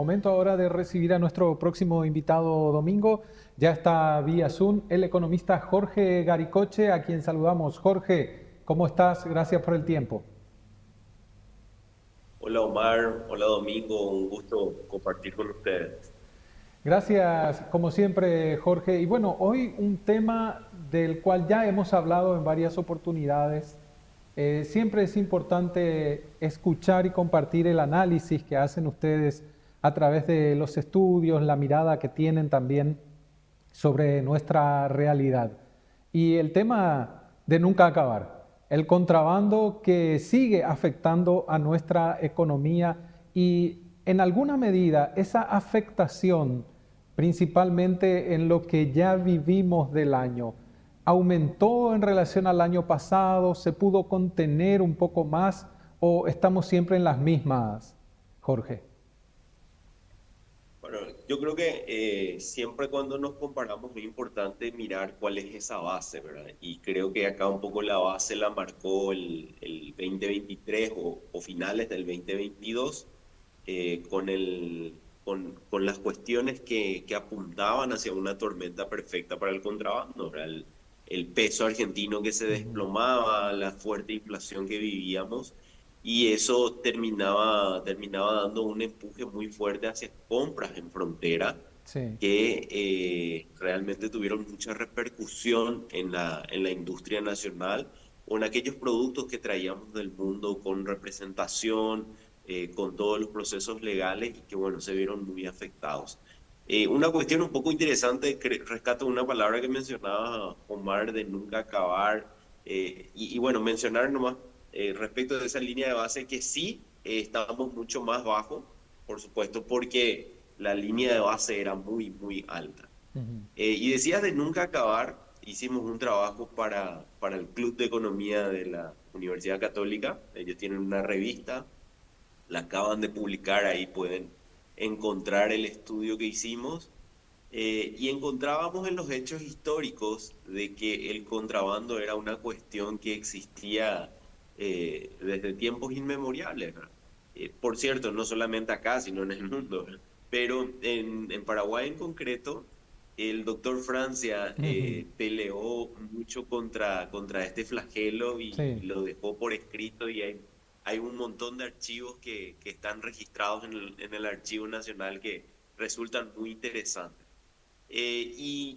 Momento ahora de recibir a nuestro próximo invitado domingo. Ya está vía Zoom el economista Jorge Garicoche, a quien saludamos. Jorge, ¿cómo estás? Gracias por el tiempo. Hola Omar, hola Domingo, un gusto compartir con ustedes. Gracias, como siempre, Jorge. Y bueno, hoy un tema del cual ya hemos hablado en varias oportunidades. Siempre es importante escuchar y compartir el análisis que hacen ustedes a través de los estudios, la mirada que tienen también sobre nuestra realidad. Y el tema de nunca acabar, el contrabando que sigue afectando a nuestra economía y en alguna medida esa afectación, principalmente en lo que ya vivimos del año, aumentó en relación al año pasado, se pudo contener un poco más o estamos siempre en las mismas, Jorge. Bueno, yo creo que siempre cuando nos comparamos es importante mirar cuál es esa base, ¿verdad? Y creo que acá un poco la base la marcó el 2023 o finales del 2022 con las cuestiones que apuntaban hacia una tormenta perfecta para el contrabando, ¿verdad? El peso argentino que se Ujú. desplomaba, la fuerte inflación que vivíamos, y eso terminaba dando un empuje muy fuerte hacia compras en frontera Sí. que realmente tuvieron mucha repercusión en la industria nacional o en aquellos productos que traíamos del mundo con representación, con todos los procesos legales y que, bueno, se vieron muy afectados. Una cuestión un poco interesante, que rescato una palabra que mencionaba Omar de nunca acabar, y bueno, mencionar nomás respecto de esa línea de base que sí estábamos mucho más bajo, por supuesto, porque la línea de base era muy, muy alta. Ujú. Y decías de nunca acabar, hicimos un trabajo para el Club de Economía de la Universidad Católica, ellos tienen una revista, la acaban de publicar, ahí pueden encontrar el estudio que hicimos. Y encontrábamos en los hechos históricos de que el contrabando era una cuestión que existía desde tiempos inmemoriales, ¿verdad? Por cierto, no solamente acá, sino en el mundo, ¿verdad? Pero en Paraguay en concreto, el doctor Francia Ujú. peleó mucho contra este flagelo y Sí. lo dejó por escrito y hay un montón de archivos que están registrados en el Archivo Nacional que resultan muy interesantes. Y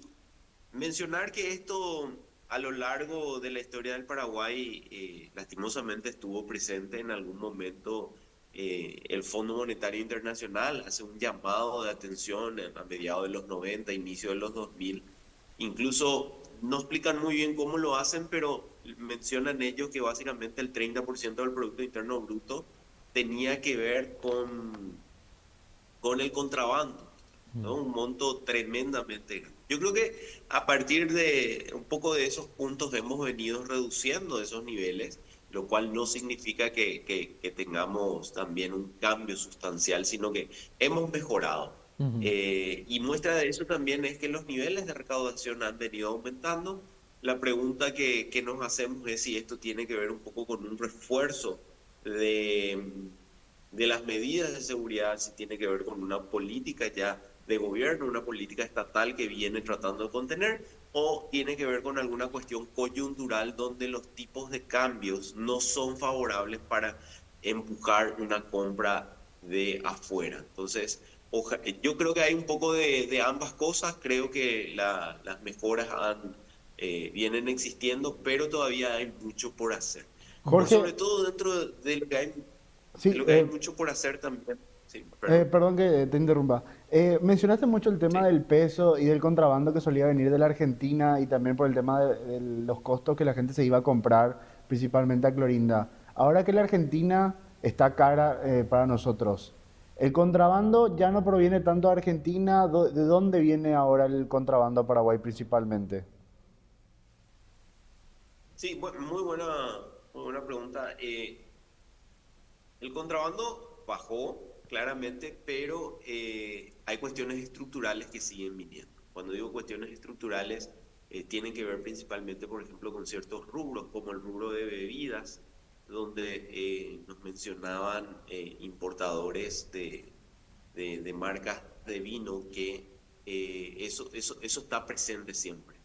mencionar que esto a lo largo de la historia del Paraguay lastimosamente estuvo presente en algún momento. El Fondo Monetario Internacional hace un llamado de atención a mediados de los 90, inicio de los 2000. Incluso no explican muy bien cómo lo hacen, pero mencionan ellos que básicamente el 30% del Producto Interno Bruto tenía que ver con el contrabando, ¿no? Un monto tremendamente grande. Yo creo que a partir de un poco de esos puntos hemos venido reduciendo esos niveles, lo cual no significa que tengamos también un cambio sustancial, sino que hemos mejorado. Ujú. Y muestra de eso también es que los niveles de recaudación han venido aumentando. La pregunta que nos hacemos es si esto tiene que ver un poco con un refuerzo de, de las medidas de seguridad, si tiene que ver con una política ya de gobierno, una política estatal que viene tratando de contener, o tiene que ver con alguna cuestión coyuntural donde los tipos de cambios no son favorables para empujar una compra de afuera. Entonces, yo creo que hay un poco de ambas cosas, creo que las mejoras vienen existiendo, pero todavía hay mucho por hacer. Por Ujú. Jorge, sobre todo dentro de sí, lo que hay mucho por hacer también. Sí, perdón. perdón que te interrumpa. Mencionaste mucho el tema Sí. del peso y del contrabando que solía venir de la Argentina y también por el tema de los costos que la gente se iba a comprar, principalmente a Clorinda. Ahora que la Argentina está cara para nosotros, ¿el contrabando ya no proviene tanto de Argentina? ¿De dónde viene ahora el contrabando a Paraguay principalmente? Sí, muy buena pregunta. El contrabando bajó claramente, pero hay cuestiones estructurales que siguen viniendo. Cuando digo cuestiones estructurales, tienen que ver principalmente, por ejemplo, con ciertos rubros, como el rubro de bebidas, donde nos mencionaban importadores de marcas de vino que eso está presente siempre.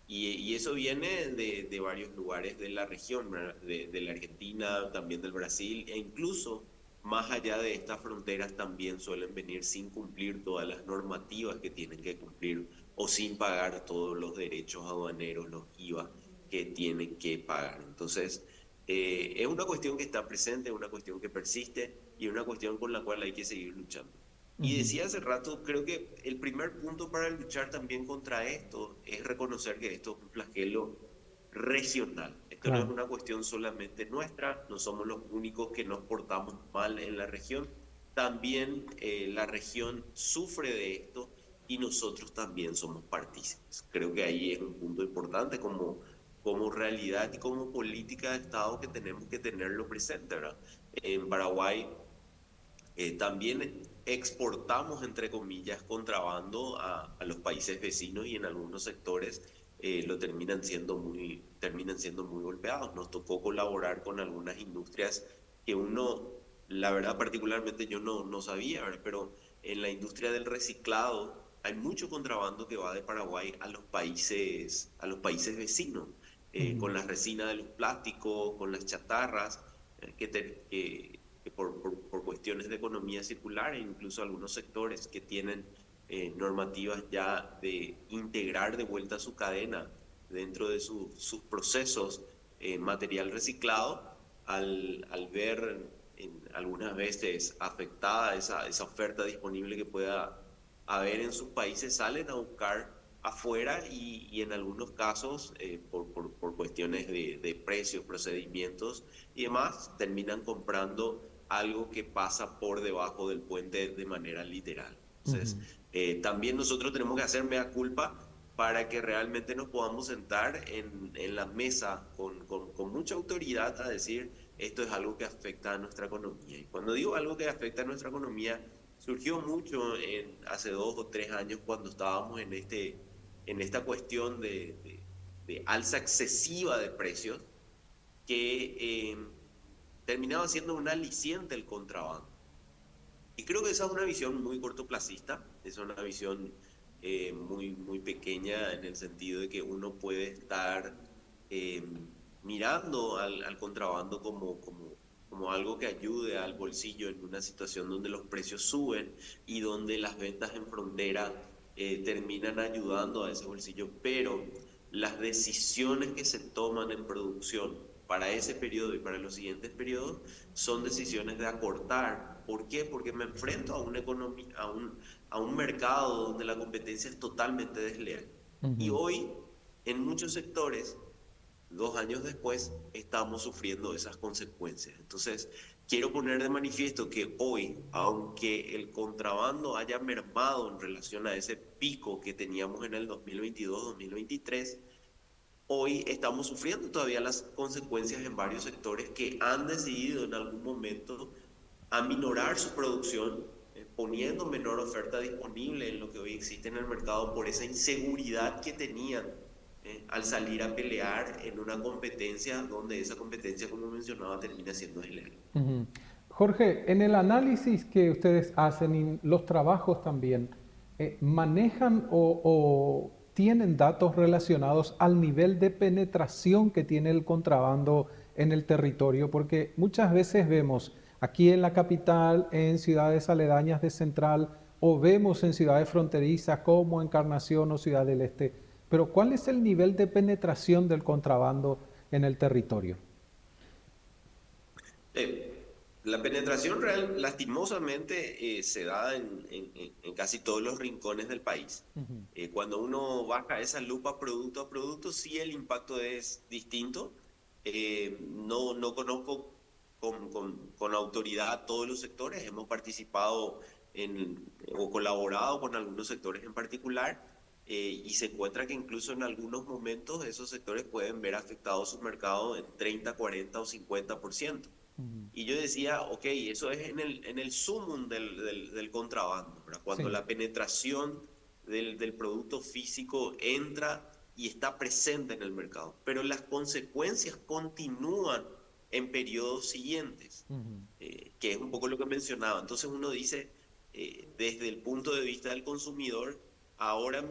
Y eso viene de varios lugares de la región, ¿verdad? De la Argentina, también del Brasil, e incluso más allá de estas fronteras también suelen venir sin cumplir todas las normativas que tienen que cumplir o sin pagar todos los derechos aduaneros, los IVA que tienen que pagar. Entonces, es una cuestión que está presente, es una cuestión que persiste y es una cuestión con la cual hay que seguir luchando. Y Ujú. decía hace rato, creo que el primer punto para luchar también contra esto es reconocer que esto es un flagelo regional. Esto no es Claro. una cuestión solamente nuestra, no somos los únicos que nos portamos mal en la región. También la región sufre de esto y nosotros también somos partícipes. Creo que ahí es un punto importante como realidad y como política de Estado que tenemos que tenerlo presente, ¿verdad? En Paraguay también exportamos, entre comillas, contrabando a los países vecinos y en algunos sectores terminan siendo muy golpeados. Nos tocó colaborar con algunas industrias que uno, la verdad, particularmente yo no sabía, ¿verdad? Pero en la industria del reciclado hay mucho contrabando que va de Paraguay a los países vecinos, Ujú. con la resina de los plásticos, con las chatarras, que por cuestiones de economía circular e incluso algunos sectores que tienen normativas ya de integrar de vuelta a su cadena dentro de sus procesos material reciclado, al ver algunas veces afectada esa oferta disponible que pueda haber en sus países, salen a buscar afuera y en algunos casos, por cuestiones de precios, procedimientos y demás, terminan comprando algo que pasa por debajo del puente de manera literal. Entonces, Ujú. también nosotros tenemos que hacer mea culpa para que realmente nos podamos sentar en la mesa con mucha autoridad a decir esto es algo que afecta a nuestra economía. Y cuando digo algo que afecta a nuestra economía, surgió mucho hace 2 o 3 años cuando estábamos en esta cuestión de alza excesiva de precios que terminaba siendo un aliciente el contrabando. Y creo que esa es una visión muy cortoplacista, es una visión muy pequeña en el sentido de que uno puede estar eh, mirando al contrabando como algo que ayude al bolsillo en una situación donde los precios suben y donde las ventas en frontera terminan ayudando a ese bolsillo, pero las decisiones que se toman en producción para ese periodo y para los siguientes periodos son decisiones de acortar. ¿Por qué? Porque me enfrento a una economía, a un mercado donde la competencia es totalmente desleal. Y Ujú. hoy, en muchos sectores, 2 años después, estamos sufriendo esas consecuencias. Entonces, quiero poner de manifiesto que hoy, aunque el contrabando haya mermado en relación a ese pico que teníamos en el 2022-2023, hoy estamos sufriendo todavía las consecuencias en varios sectores que han decidido en algún momento aminorar su producción, poniendo menor oferta disponible en lo que hoy existe en el mercado por esa inseguridad que tenían al salir a pelear en una competencia donde esa competencia, como mencionaba, termina siendo desleal. Ujú. Jorge, en el análisis que ustedes hacen y los trabajos también, ¿manejan o tienen datos relacionados al nivel de penetración que tiene el contrabando en el territorio? Porque muchas veces vemos aquí en la capital, en ciudades aledañas de Central, o vemos en ciudades fronterizas como Encarnación o Ciudad del Este, pero ¿cuál es el nivel de penetración del contrabando en el territorio? La penetración real, lastimosamente, se da en casi todos los rincones del país. Ujú. Cuando uno baja esa lupa a producto, sí el impacto es distinto. No conozco con autoridad todos los sectores, hemos participado o colaborado con algunos sectores en particular, y se encuentra que incluso en algunos momentos esos sectores pueden ver afectado su mercado en 30, 40 o 50%. Ujú. Y yo decía, ok, eso es en el sumum del contrabando, ¿verdad? Cuando Sí. la penetración del producto físico entra y está presente en el mercado, pero las consecuencias continúan en periodos siguientes, Ujú. que es un poco lo que mencionaba. Entonces uno dice, desde el punto de vista del consumidor, ahora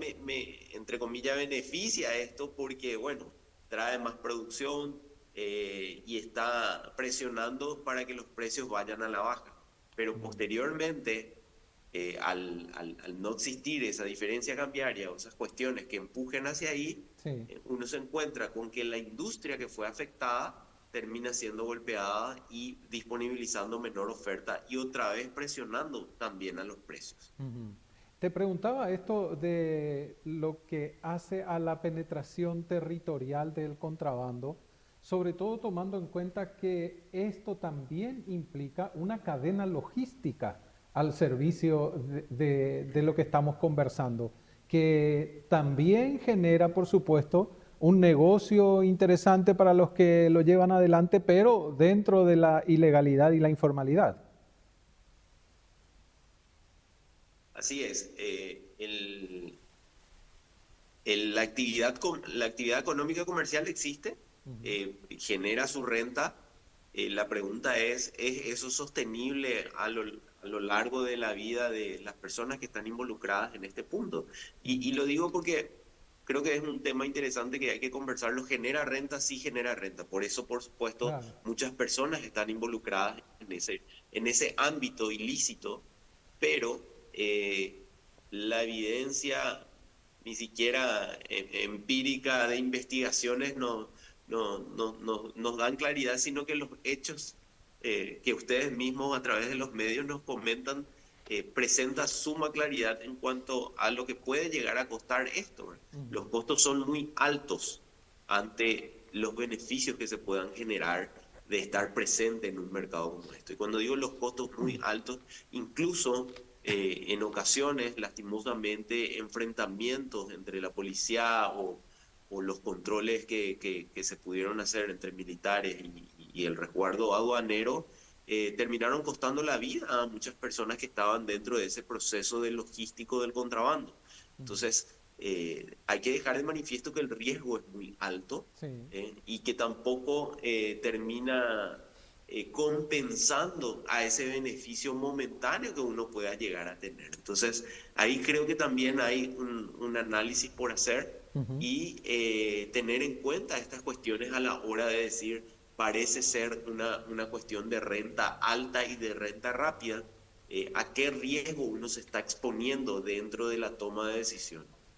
entre comillas, beneficia esto porque, bueno, trae más producción y está presionando para que los precios vayan a la baja. Pero posteriormente, al no existir esa diferencia cambiaria o esas cuestiones que empujen hacia ahí, Sí. uno se encuentra con que la industria que fue afectada termina siendo golpeada y disponibilizando menor oferta y otra vez presionando también a los precios. Ujú. Te preguntaba esto de lo que hace a la penetración territorial del contrabando, sobre todo tomando en cuenta que esto también implica una cadena logística al servicio de lo que estamos conversando, que también genera, por supuesto, un negocio interesante para los que lo llevan adelante, pero dentro de la ilegalidad y la informalidad. Así es, la actividad económica comercial existe, Ujú. genera su renta. La pregunta ¿es eso sostenible a lo largo de la vida de las personas que están involucradas en este punto? Y lo digo porque creo que es un tema interesante que hay que conversarlo. ¿Genera renta? Sí genera renta. Por eso, por supuesto, Claro. muchas personas están involucradas en ese ámbito ilícito, pero la evidencia ni siquiera empírica de investigaciones nos dan claridad, sino que los hechos que ustedes mismos a través de los medios nos comentan presenta suma claridad en cuanto a lo que puede llegar a costar esto, ¿verdad? Ujú. Los costos son muy altos ante los beneficios que se puedan generar de estar presente en un mercado como esto. Y cuando digo los costos muy altos, incluso en ocasiones, lastimosamente, enfrentamientos entre la policía o los controles que se pudieron hacer entre militares y el resguardo aduanero, terminaron costando la vida a muchas personas que estaban dentro de ese proceso de logístico del contrabando. Ujú. Entonces, hay que dejar de manifiesto que el riesgo es muy alto Sí. y que tampoco termina compensando a ese beneficio momentáneo que uno pueda llegar a tener. Entonces, ahí creo que también hay un análisis por hacer Ujú. y tener en cuenta estas cuestiones a la hora de decir, parece ser una cuestión de renta alta y de renta rápida, a qué riesgo uno se está exponiendo dentro de la toma de decisiones.